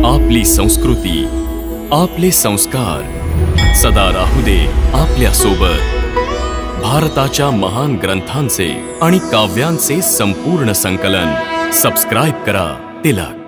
आपली संस्कृती, आपले संस्कार सदा राहू दे आपल्या सोबत। भारताच्या महान ग्रंथांचे आणि काव्यांचे संपूर्ण संकलन सबस्क्राइब करा तिलक।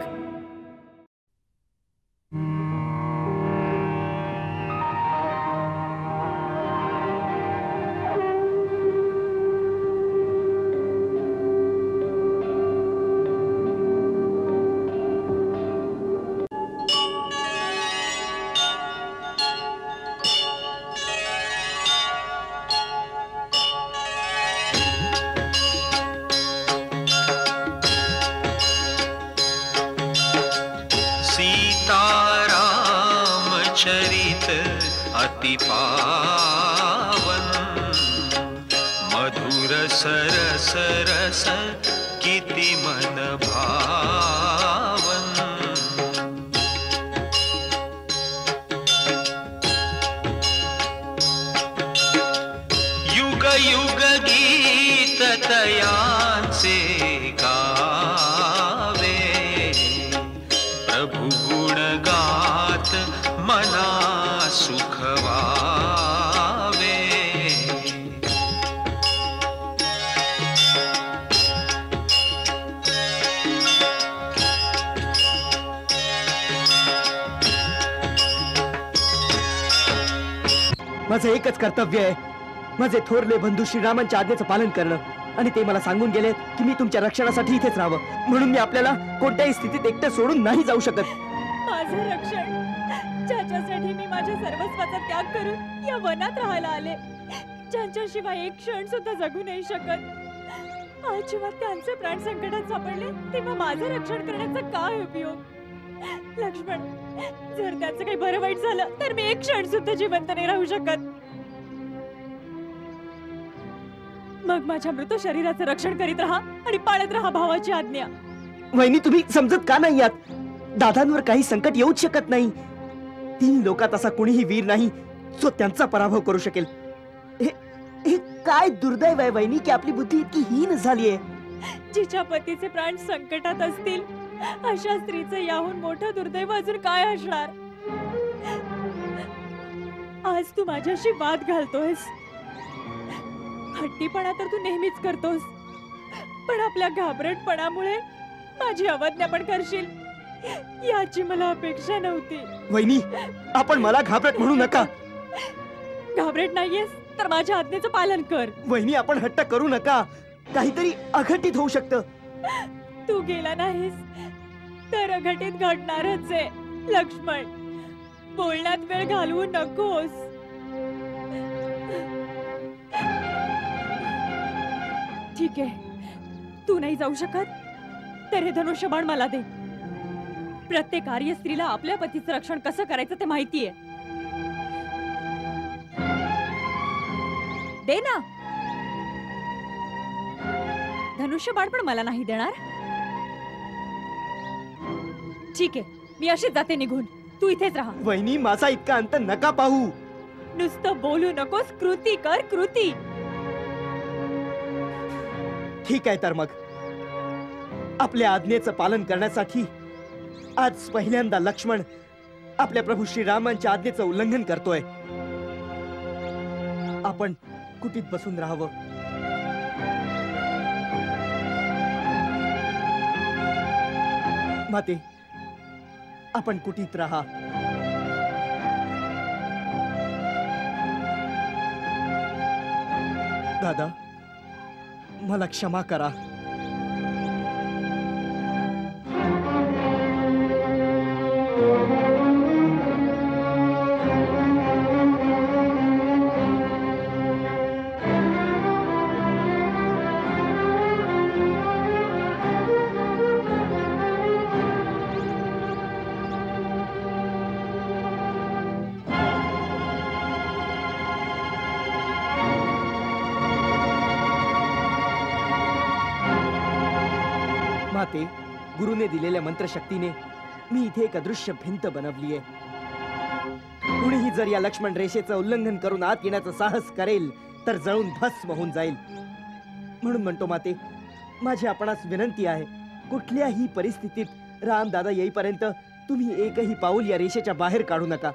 चरित अति पावन, मधुर सरस रस किति मन भावन। युग युग गीत तयांचे गावे, प्रभु गुण गात मना सुख वावे। माझे एकच कर्तव्य आहे, माझे थोरले बंधू श्रीरामांच्या आज्ञेचं पालन करणं, आणि ते मला सांगून गेले की मी तुमच्या रक्षणासाठी इथेच राहावं, म्हणून मी आपल्याला कोणत्याही स्थितीत एकटं सोडून नाही जाऊ शकत। माझं रक्षण ज्याच्यासाठी मी माझ्या सर्वस्वाचा त्याग करून या वनात राहायला आले, ज्यांच्याशिवाय एक क्षण सुद्धा जगू नाही शकत, आज जेव्हा त्यांचे प्राण संकटात सापडले तेव्हा माझं रक्षण करण्याचा काय उपयोग? लक्ष्मण, जर त्याचं काही बरं वाईट झालं तर मी एक क्षण सुद्धा जिवंत नाही राहू शकत। मग माझ्या मृत शरीराचं रक्षण करीत राहा आणि पाळत राहा भावाची आज्ञा। वहिनी, तुम्ही समजत का नाही आहात? दादांवर काही संकट येऊच शकत नाही। 3 लोकात असा कोणीही वीर नाही जो त्यांचा पराभव करू शकेल। हे काय दुर्दैव आहे वहिनी की आपली बुद्धी इतकी हीन झालीये। जिच्या पतीचे प्राण संकटात असतील अशा स्त्रीचं याहून मोठं दुर्दैव अजून काय असणार? आज तू माझ्याशी वाद घालतोयस, हट्टीपणा तर तू नेहमीच करतोस, पण आपल्या घाबरटपणामुळे माझी अवज्ञा पण करशील याची मला अपेक्षा नव्हती। वहिनी, आपण मला घाबरट म्हणू नका। घाबरट नाहीयेस तर माझ्या आज्ञेचं पालन कर। वहिनी, आपण हट्ट करू नका, काहीतरी अघटित होऊ शकतं। तू गेला नाहीस तर अघटित घडणारच आहे। लक्ष्मण, बोलण्यात वेळ घालवू नकोस। ठीक आहे, तू नाही जाऊ शकत तर हे धनुष्यबाण मला दे। प्रत्येक आर्य स्त्रीला आपल्या पतीचं रक्षण कसं करायचं ते माहितीये। दे ना। धनुष्यबाण पण मला नाही देणार? ठीक आहे, मी अशीच जाते निघून, तू इथेच राहा। वहिनी, माझा इतका अंत नका पाहू। नुसतं बोलू नकोस, कृती कर, कृती। ठीक आहे, तर मग आपल्या आज्ञेचं पालन करण्यासाठी आज पहिल्यांदा लक्ष्मण आपल्या प्रभू श्रीरामांच्या आज्ञेचं उल्लंघन करतोय। आपण कुटीत बसून राहावं। माते, आपण कुटीत राहा। दादा, मला क्षमा करा। माते, गुरुने दिलेल्या मंत्रशक्तीने मी इथे एक अदृश्य भिंत बनवली आहे। कुणीही जर या लक्ष्मण रेषेचं उल्लंघन करून आत येण्याचं साहस करेल तर जळून भस्म होऊन जाईल। म्हणून म्हणतो माते, माझी आपणास विनंती आहे, कुठल्याही परिस्थितीत राम दादा येईपर्यंत तुम्ही एकही पाऊल या रेषेच्या बाहेर काढू नका.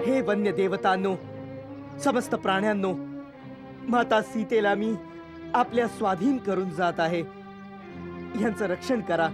हे वन्य देवतांनो, समस्त प्राण्यांनो, माता सीतेला मी आपल्या स्वाधीन करून जात आहे. यांचं रक्षण करा.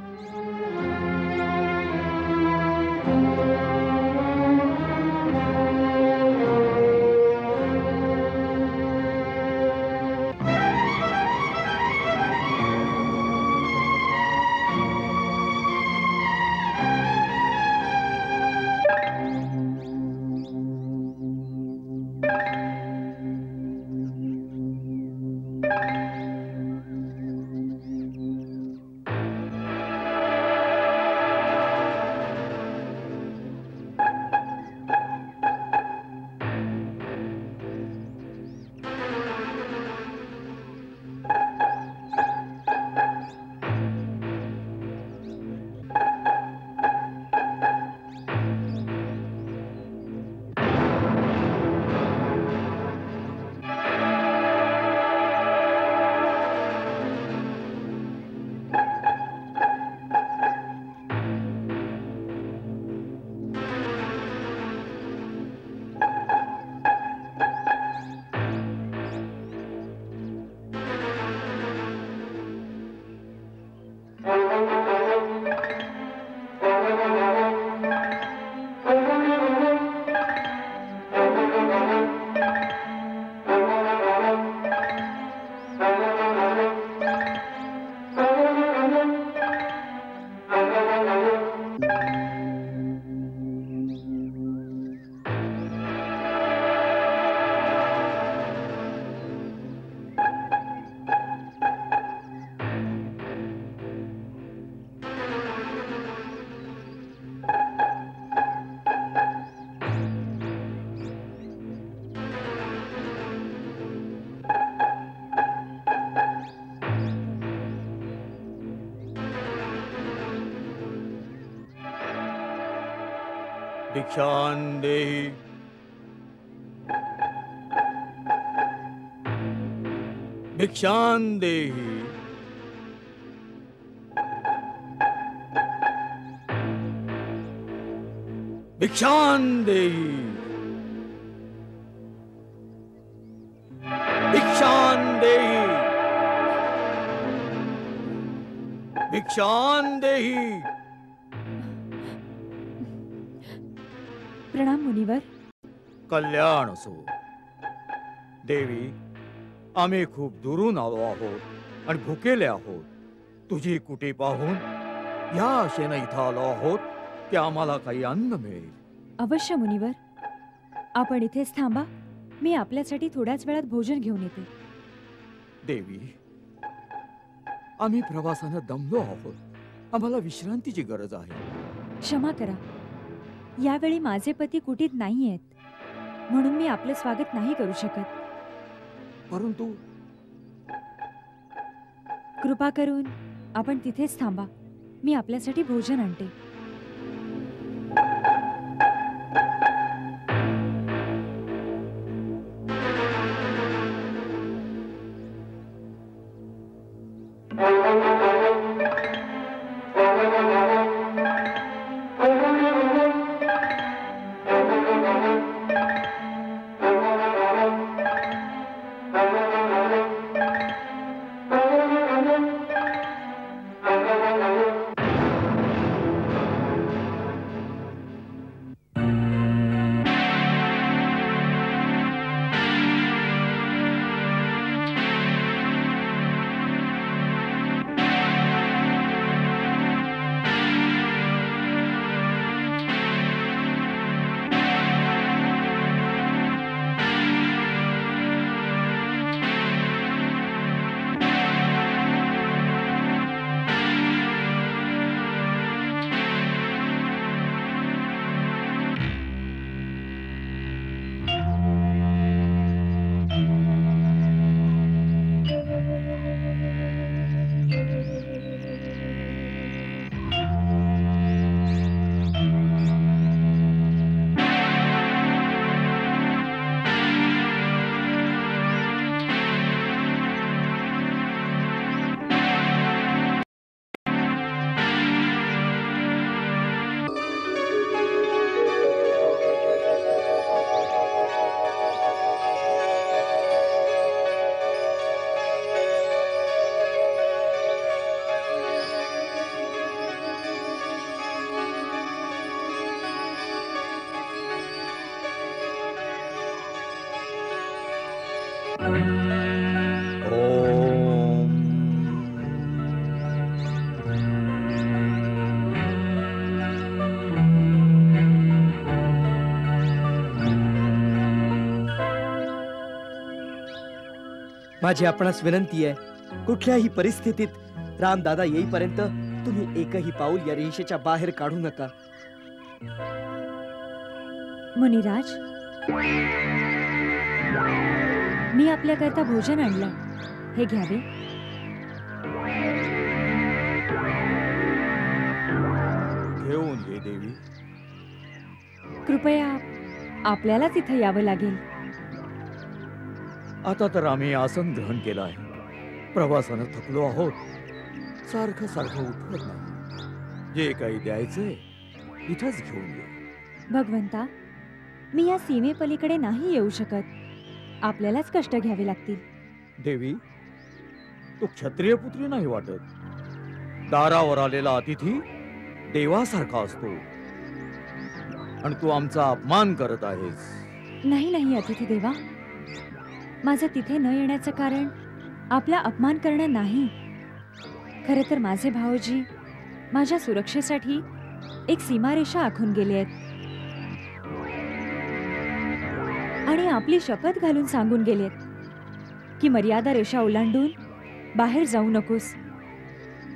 भिक्षां देहि भिक्षां देहि भिक्षां देहि भिक्षां देहि भिक्षां देहि. प्रणाम मुनिवर. कल्याण असो. देवी, आम्ही खूप दुरून आलो आहोत आणि भुकेले आहोत. तुझी कुटी पाहून या आशेने इथं आलो आहोत की आम्हाला काही अन्न मिळेल. अवश्य मुनिवर, आपण इथेच थांबा. मी आपल्यासाठी थोड्याच वेळात भोजन घेऊन येते. देवी, आम्ही प्रवासानं दमलो आहोत. आम्हाला विश्रांतीची गरज आहे. क्षमा करा, यावेळी माझे पती कुटीत नाही आहेत, म्हणून मी आपले स्वागत नाही करू शकत. परंतु कृपा करून आपण तिथेच थांबा. मी आपल्यासाठी भोजन आणते. माझी आपणास विनंती आहे, कुठल्याही परिस्थितीत रामदादा येईपर्यंत तुम्ही एकही पाऊल या रेषेच्या बाहेर काढू नका. मुनिराज, मी आपल्याकरता भोजन आणलं, हे घ्यावे. घेऊन ये देवी. कृपया आपल्यालाच इथं यावं लागेल. आता तर आम्ही आसन ग्रहण केलं आहे. प्रवासानं थकलो आहोत. सारखं सारखं उठवत नाही. जे काही द्यायचंय इथंच घेऊन ये. भगवंता, मी या सीमेपलीकडे नाही येऊ शकत. आपल्यालाच कष्ट घ्यावे लागतील. देवी, तू क्षत्रिय पुत्री नाही वाटत. दारावर आलेला अतिथी देवासारखा असतो आणि तू आमचा अपमान करत आहेस. नाही नाही अतिथी देवा, माझं तिथे न येण्याचं कारण आपला अपमान करणं नाही. खरं तर माझे भाऊजी माझ्या सुरक्षेसाठी एक सीमारेषा आखून गेले आहेत आणि आपली शपथ घालून सांगून गेलेत की मर्यादा रेषा ओलांडून बाहेर जाऊ नकोस.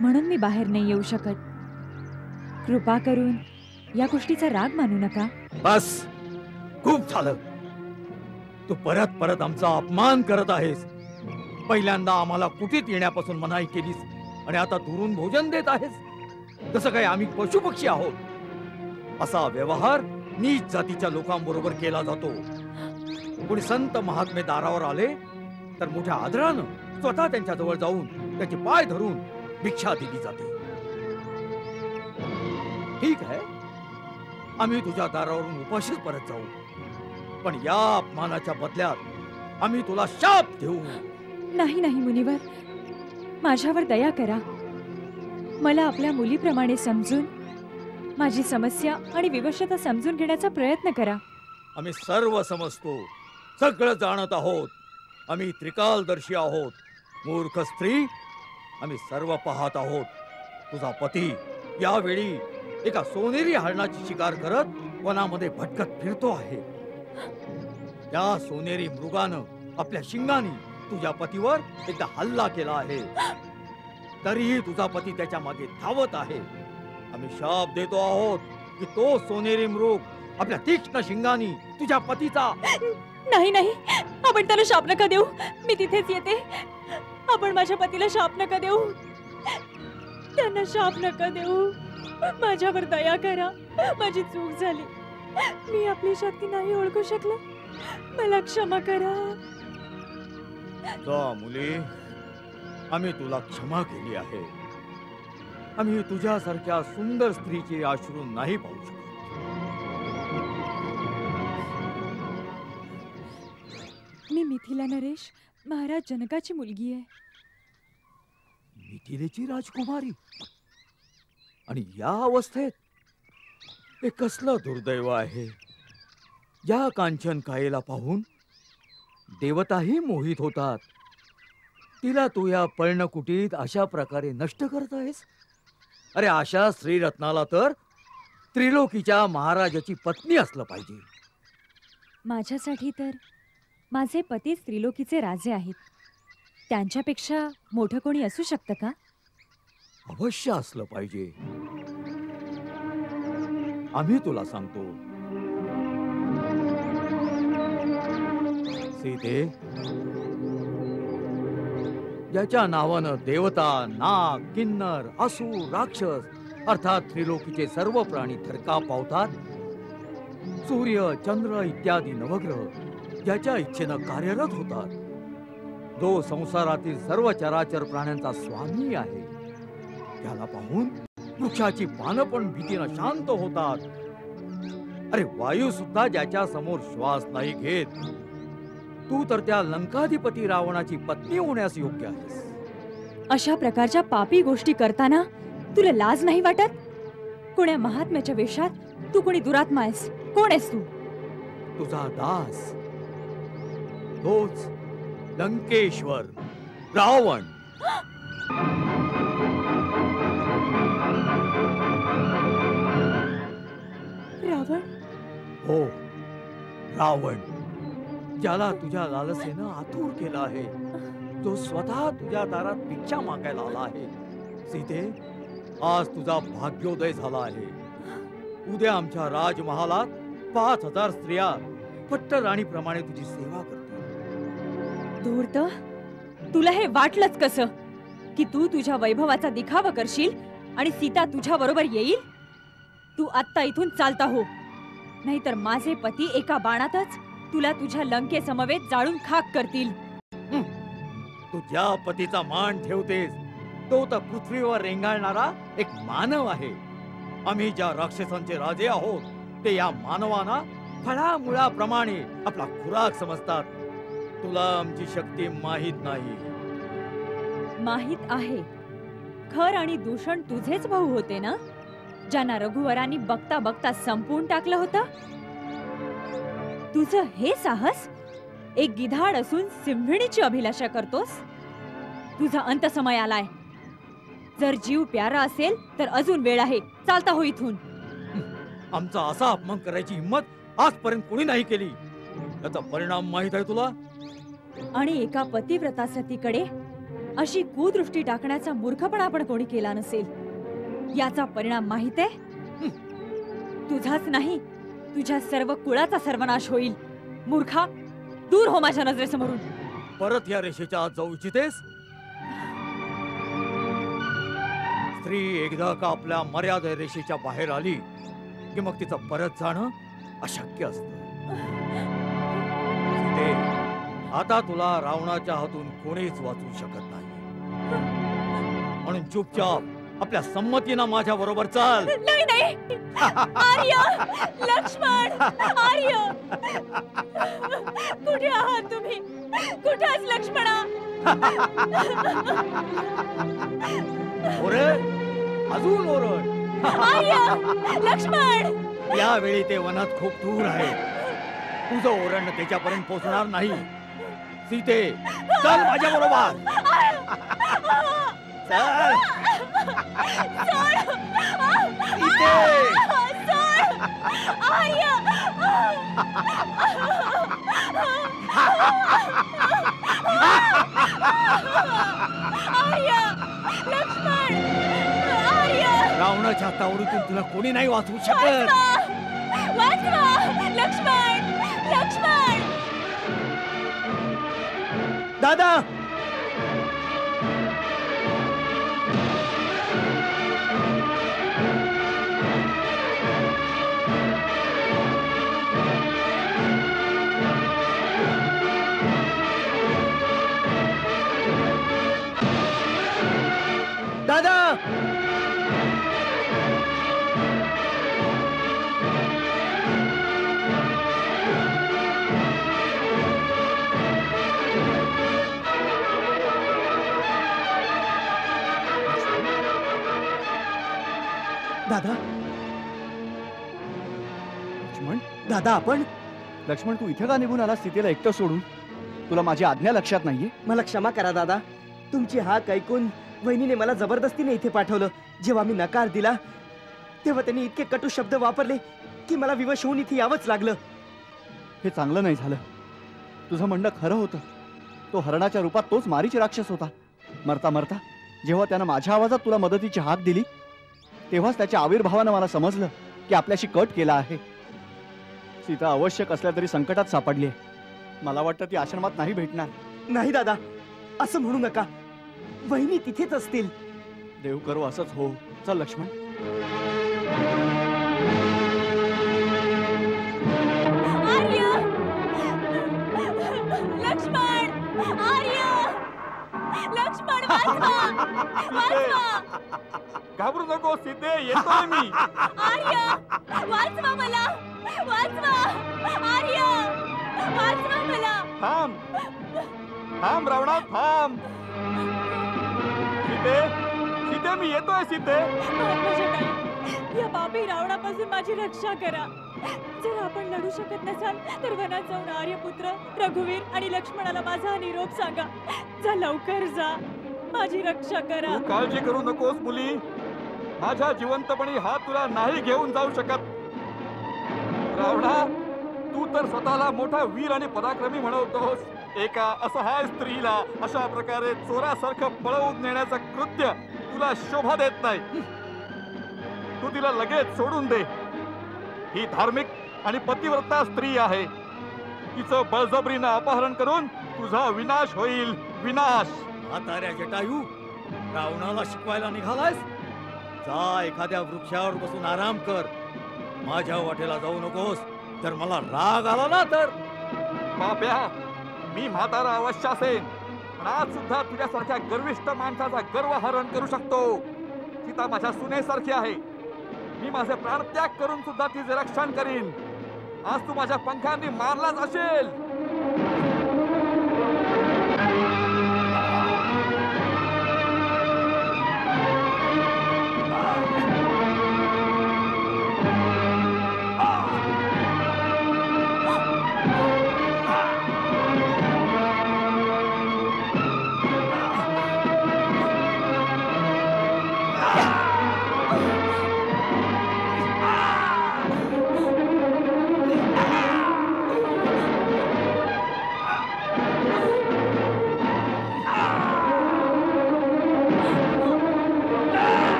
म्हणून मी बाहेर नाही येऊ शकत. कृपा करून या गोष्टीचा राग मानू नका. बस, खूप झालं. तू परत परत आमचा अपमान करत आहेस. पहिल्यांदा आम्हाला कुटीत येण्यापासून मनाई केलीस आणि आता दुरून भोजन देत आहेस. जसं काही आम्ही पशुपक्षी आहोत. असा व्यवहार नीच जातीच्या लोकांबरोबर केला जातो. कोणी संत महात्मे दारावर आले तर मोठ्या आदरानं स्वतः त्यांच्या जवळ जाऊन त्याचे पाय धरून भिक्षा दिली जाते. ठीक आहे, आम्ही तुझ्या दारावरून उपाशीच परत जाऊ. पण या अपमानाच्या बदल्यात आम्ही तुला शाप देऊ. नाही नाही मुनिवर, माझ्यावर दया करा. मला आपल्या मुलीप्रमाणे समजून माझी समस्या आणि विवशता समजून घेण्याचा प्रयत्न करा. आम्ही सर्व समजतो, सगळं जाणत आहोत. आम्ही त्रिकालदर्शी आहोत. मूर्ख स्त्री, आम्ही सर्व पाहत आहोत. तुझा पती यावेळी एका सोनेरी हरणाची शिकार करत वनामध्ये भटकत फिरतो आहे. त्या सोनेरी मृगानं आपल्या शिंगानी तुझ्या पतीवर एकदा हल्ला केला आहे. तरीही तुझा पती त्याच्या मागे धावत आहे. आम्ही शाप देतो आहोत की तो सोनेरी मृग आपल्या तीक्ष्ण शिंगानी तुझ्या पतीचा. नाही नाही, आपण त्याला शाप नका देऊ. मी तिथेच येते. आपण माझ्या पतीला शाप नका देऊ. त्यांना शाप नका देऊ. माझ्यावर दया करा. माझी चूक झाली. मी आपली शक्ती नाही ओळखू शकले. मला क्षमा करा. जा मुली, आम्ही तुला क्षमा केली आहे. आम्ही तुझ्यासारख्या सुंदर स्त्रीचे अश्रू नाही पाहू शकत. मी मिथिला नरेश, महाराज जनकाची मुलगी आहे. मिथिलेची राजकुमारी आणि या अवस्थेत? हे कसलं दुर्दैव आहे. या कांचन कायेला पाहून देवताही मोहित होतात. तिला तू या पर्णकुटीत अशा प्रकारे नष्ट करत आहेस. अरे, अशा श्रीरत्नाला तर त्रिलोकीच्या महाराजाची पत्नी असलं पाहिजे. माझ्यासाठी तर माझे पतीच त्रिलोकीचे राजे आहेत. त्यांच्यापेक्षा मोठं कोणी असू शकतं का? अवश्य असलं पाहिजे. आम्ही तुला सांगतो. सीते, ज्याच्या नावानं देवता, नाग, किन्नर, असुर, राक्षस अर्थात त्रिलोकीचे सर्व प्राणी थरकाप पावतात, सूर्य, चंद्र इत्यादी नवग्रह ज्याच्या इच्छेनं कार्यरत होतात, जो संसारातील सर्व चराचर प्राण्यांचा स्वामी आहे, त्याला पाहून वृक्षाची पानं पण भीतीनं शांत होतात. अरे, वायू सुद्धा ज्याच्या समोर श्वास नाही घेत. तू तर त्या लंकाधिपती रावणाची पत्नी होण्यास योग्य आहेस. अशा प्रकारच्या पापी गोष्टी करताना तुला लाज नाही वाटत? कोण्या महात्म्याच्या वेशात तू कोणी दुरात्मा आहेस? कोण आहेस तू? तुझा दास, तोच लंकेश्वर रावण. रावण? हो, रावण, ज्याला तुझ्या लालसेनं आतुर केलं आहे. जो स्वतः तुझ्या दारात भिक्षा मागायला आला आहे. सीते, आज तुझा भाग्योदय झाला आहे. उद्या आमच्या राजमहालात 5000 स्त्रिया पट्टराणीप्रमाणे तुझी सेवा करतील. धूर्त, तुला हे वाटलंच कसं की तू तुझ्या वैभवाचा दिखावा करशील आणि सीता तुझ्या बरोबर येईल? तू आत्ता इथून चालता हो, नाहीतर माझे पती एका बाणातच तुला तुझ्या लंके समवेत जाळून खाक करतील. तू ज्या पतीचा मान ठेवतेस तो तर पृथ्वीवर रेंगाळणारा एक मानव आहे. आम्ही ज्या राक्षसांचे राजे आहोत ते या मानवांना फळामुळाप्रमाणे आपला खुराक समजतात. तुला आमची शक्ती माहित नाही. माहित आहे. खर आणि दूषण तुझेच भाऊ होते ना, ज्यांना रघुवरांनी बघता बघता संपवून टाकलं होतं. तुझं हे साहस? एक गिधाड असून सिंहिणीची अभिलाषा करतोस? तुझा अंत समय आलाय. जर जीव प्यारा असेल तर अजून वेळ आहे. चालता हो इथून. आमचा असा अपमान करायची हिंमत आजपर्यंत कोणी नाही केली. याचा परिणाम माहित आहे तुला? आणि एका पतिव्रता सतीकडे अशी कुदृष्टी टाकण्याचा मूर्खपणा पण कोणी केला नसेल. याचा परिणाम माहित आहे? तुझाच नाही, तुझ्या सर्व कुळाचा सर्वनाश होईल. मूर्खा, दूर हो माझ्या नजरेसमोरून. परत या रेषेच्या आत जाऊ इच्छितेस? स्त्री एकदा का आपल्या मर्यादा रेषेच्या बाहेर आली की मग तिचं परत जाणं अशक्य असतं. सीते, आता तुला रावणाच्या हातून कोणीच वाचू शकत नाही. म्हणून चुपचाप आपल्या संमतीनं माझ्या बरोबर चाल. नाही नाही, आर्य, लक्ष्मण, आर्य, कुठे आहात तुम्ही? कुठे आहेस लक्ष्मणा? ओरड, अजून ओरड. आर्य, लक्ष्मण. यावेळी ते वनात खूप दूर आहे. तुझं ओरडणं त्याच्यापर्यंत पोहोचणार नाही. सीते, चल माझ्या बरोबर. चल. सीते. आर्य. आर्य, लक्ष्मण, आर्य. रावणाच्या तावडीतून तुला कोणी नाही वाचवू शकत. वाचवा, लक्ष्मण, लक्ष्मण. दादा, दादा, दादा, लक्ष्मण, दादा आपण. लक्ष्मण, तू इथे का निघून आला सीतेला एकटं सोडून? तुला माझी आज्ञा लक्षात नाहीये? मला क्षमा करा दादा. तुमची हाक ऐकून वहिनीने मला जबरदस्तीने इथे पाठवलं. जेव्हा मी नकार दिला तेव्हा त्यांनी इतके कटू शब्द वापरले की मला विवश होऊन इथे यावंच लागलं. हे चांगलं नाही झालं. तुझं म्हणणं खरं होतं. तो हरणाच्या रूपात तोच मारीच राक्षस होता. मरता मरता जेव्हा त्यानं माझ्या आवाजात तुला मदतीची हाक दिली तेव्हाच त्याच्या आविर्भावानं मला समजलं की आपल्याशी कट केला आहे. सीता आवश्यक असल्या तरी संकटात सापडली आहे. मला वाटतं ती आश्रमात नाही भेटणार. नाही दादा, असं म्हणू नका. वहिनी तिथेच असतील. देव करो असंच हो. चल लक्ष्मण. आर्य, लक्ष्मण, आर्य, लक्ष्मण, वाचवा, वाचवा. घाबरू नको सीते, येतोय मी. आर्य, वाचवा मला, वाचवा. आर्य, वाचवा मला. थांब थांब रावणा, थांब. सीते, सीते, मी येतोय सीते. महात्मा जटायू, या पापी रावणापासून माझी रक्षा करा. जर आपण लढू शकत नसाल तर वनात जाऊन आर्यपुत्र, रघुवीर आणि लक्ष्मणाला माझा निरोप सांगा. जा, लवकर जा. माझी रक्षा करा. तू काळजी करू नकोस मुली. माझ्या जिवंतपणी हा तुला नाही घेऊन जाऊ शकत. रावणा, तू तर स्वतःला मोठा वीर आणि पराक्रमी म्हणवतोस, एका असहाय स्त्रीला अशा प्रकारे चोरासारखं पळवून नेण्याचं कृत्य तुला शोभा देत नाही. तू तिला लगेच सोडून दे. ही धार्मिक आणि पतिव्रता स्त्री आहे. तिचं बळजबरीनं अपहरण करून तुझा विनाश होईल. विनाश. म्हाताऱ्या जटायू, रावणाला शिकवायला निघालायस? जा एखाद्या वृक्षावर बसून आराम कर. माझ्या वाटेला जाऊ नकोस. जर मला राग आला ना तर. बाप्या, मी म्हातारा अवश्य असेन, पण आज सुद्धा तुझ्यासारख्या गर्विष्ठ माणसाचा गर्व हरण करू शकतो. सीता माझ्या सुनेसारखी आहे. मी माझे प्राणत्याग करून सुद्धा तिचे रक्षण करीन. आज तू माझ्या पंखांनी मारलाच असेल.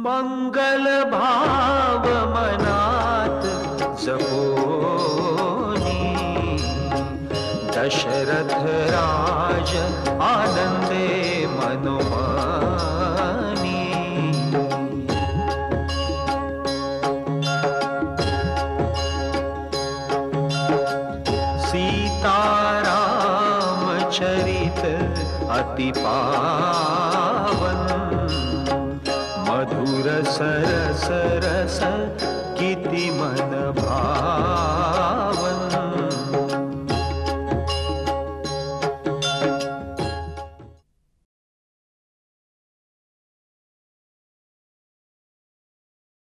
मंगल भाव मनात जपोनी, दशरथ राज आनंदे मनोमानी. सीताराम चरित अति पावन, मधुर सरस रस किति मन भावन.